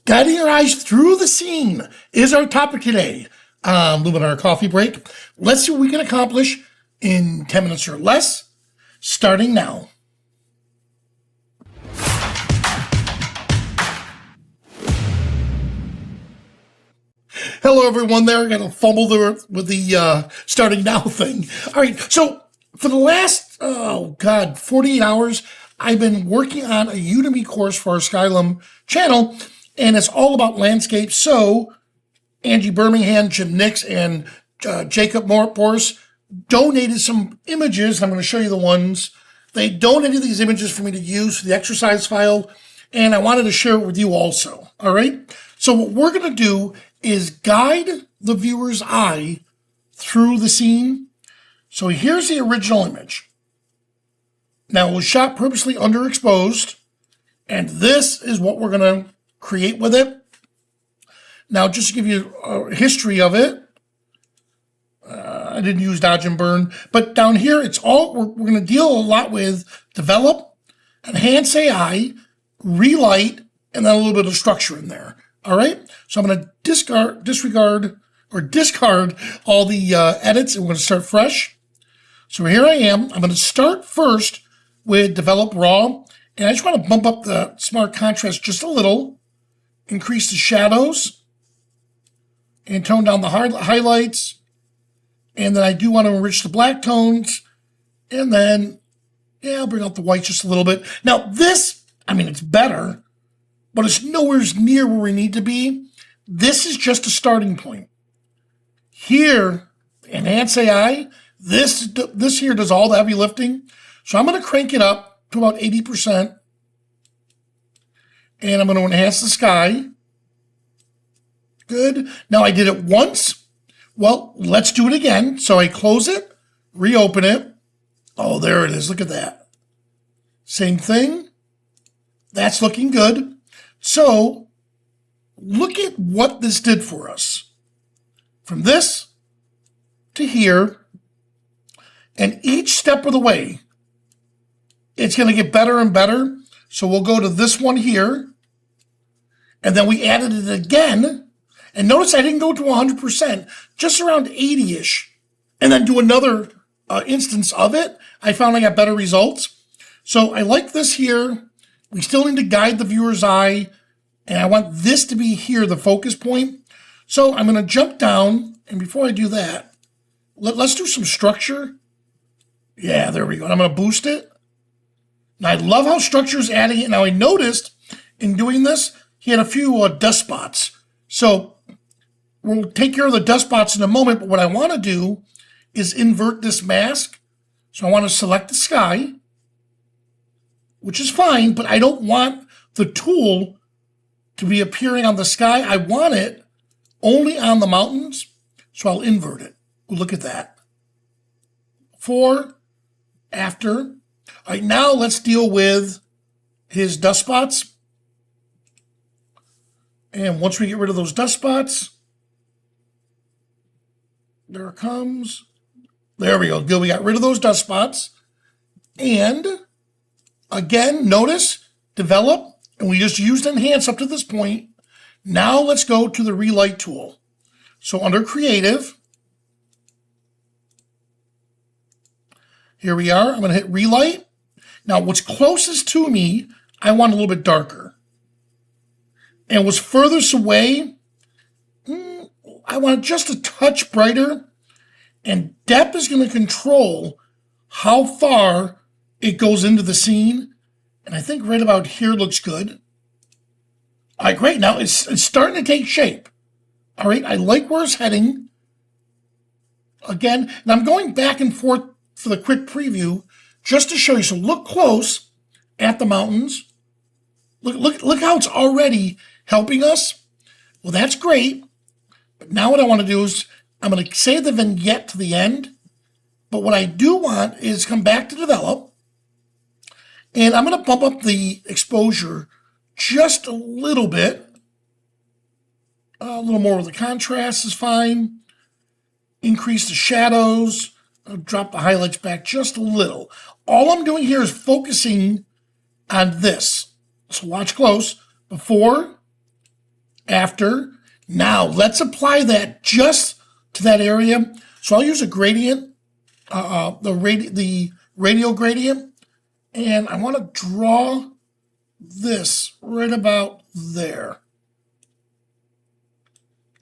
Guiding your eyes through the scene is our topic today on Luminar Coffee Break. Let's see what we can accomplish in 10 minutes or less, starting now. Hello, everyone there. I got to fumble there with the starting now thing. All right, so for the last, 48 hours, I've been working on a Udemy course for our Skylum channel, and it's all about landscape. So Angie Birmingham, Jim Nix, and Jacob Boris donated some images. I'm going to show you the ones. They donated these images for me to use for the exercise file, and I wanted to share it with you also. All right? So what we're going to do is guide the viewer's eye through the scene. So here's the original image. Now, it was shot purposely underexposed, and this is what we're going to create with it. Now, just to give you a history of it, I didn't use dodge and burn, but down here, it's all, we're going to deal a lot with develop, enhance AI, relight, and then a little bit of structure in there. All right, so I'm going to discard all the edits, and we're going to start fresh. So here I am. I'm going to start first with develop raw, and I just want to bump up the smart contrast just a little, increase the shadows, and tone down the highlights. And then I do want to enrich the black tones, and then, yeah, I'll bring out the white just a little bit. Now this, I mean, it's better, but it's nowhere near where we need to be. This is just a starting point. Here, Enhance AI, this here does all the heavy lifting. So I'm going to crank it up to about 80%. And I'm going to enhance the sky. Good. Now I did it once. Well, let's do it again. So I close it, reopen it. Oh, there it is. Look at that. Same thing. That's looking good. So look at what this did for us. From this to here, and each step of the way, it's going to get better and better. So we'll go to this one here, and then we added it again. And notice I didn't go to 100%, just around 80-ish, and then do another instance of it. I found I got better results. So I like this here. We still need to guide the viewer's eye, and I want this to be here, the focus point. So I'm going to jump down, and before I do that, let's do some structure. Yeah, there we go. And I'm going to boost it. Now, I love how structure is adding it. Now, I noticed in doing this, he had a few dust spots. So we'll take care of the dust spots in a moment, but what I want to do is invert this mask. So I want to select the sky, which is fine, but I don't want the tool to be appearing on the sky. I want it only on the mountains, so I'll invert it. Look at that. Before, after. All right, now let's deal with his dust spots. And once we get rid of those dust spots, there it comes. There we go. Good. We got rid of those dust spots. And again, notice, develop, and we just used enhance up to this point. Now let's go to the relight tool. So under creative, here we are. I'm going to hit relight. Now what's closest to me, I want a little bit darker. And what's furthest away, I want it just a touch brighter. And depth is going to control how far it goes into the scene. And I think right about here looks good. All right, great. Now it's starting to take shape. All right, I like where it's heading. Again, and I'm going back and forth for the quick preview just to show you. So look close at the mountains. Look how it's already helping us. Well, that's great. But now what I want to do is I'm going to save the vignette to the end. But what I do want is come back to develop. And I'm going to bump up the exposure just a little bit. A little more of the contrast is fine. Increase the shadows. I'll drop the highlights back just a little. All I'm doing here is focusing on this. So watch close. Before, after. Now let's apply that just to that area. So I'll use a gradient, the radial gradient, and I want to draw this right about there.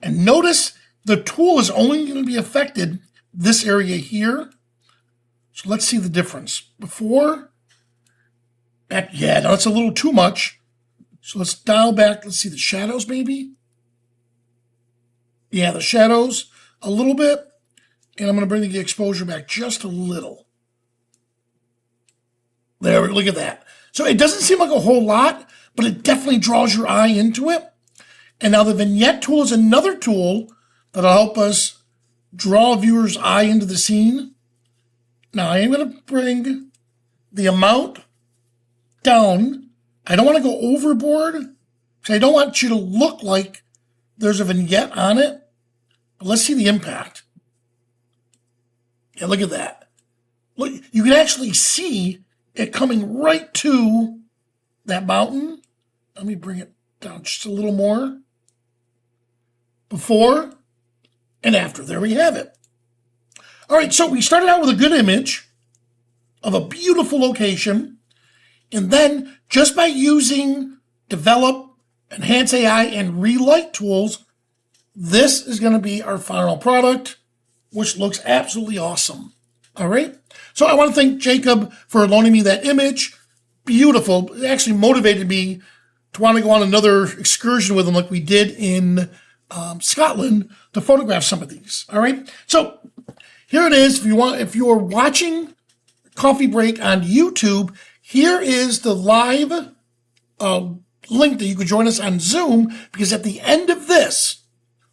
And notice the tool is only going to be affected this area here. So let's see the difference. Before, yeah, no, it's a little too much. So let's dial back. Let's see the shadows maybe. Yeah, the shadows a little bit. And I'm going to bring the exposure back just a little. There, look at that. So it doesn't seem like a whole lot, but it definitely draws your eye into it. And now the vignette tool is another tool that'll help us draw a viewer's eye into the scene. Now I am going to bring the amount down. I don't want to go overboard because I don't want you to look like there's a vignette on it. But let's see the impact. Yeah, look at that. Look, you can actually see it coming right to that mountain. Let me bring it down just a little more. Before and after. There we have it. All right, so we started out with a good image of a beautiful location. And then just by using Develop, Enhance AI, and Relight tools, this is going to be our final product, which looks absolutely awesome. All right. So I want to thank Jacob for loaning me that image. Beautiful. It actually motivated me to want to go on another excursion with him like we did in Scotland to photograph some of these. All right. So here it is. If you are watching Coffee Break on YouTube, here is the live link that you can join us on Zoom, because at the end of this,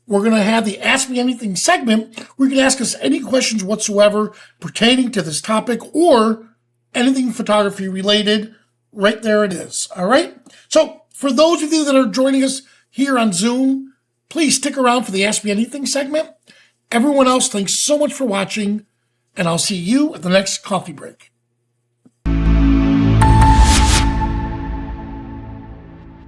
we're going to have the Ask Me Anything segment where you can ask us any questions whatsoever pertaining to this topic or anything photography related. Right there it is. All right. So for those of you that are joining us here on Zoom, please stick around for the Ask Me Anything segment. Everyone else, thanks so much for watching, and I'll see you at the next coffee break.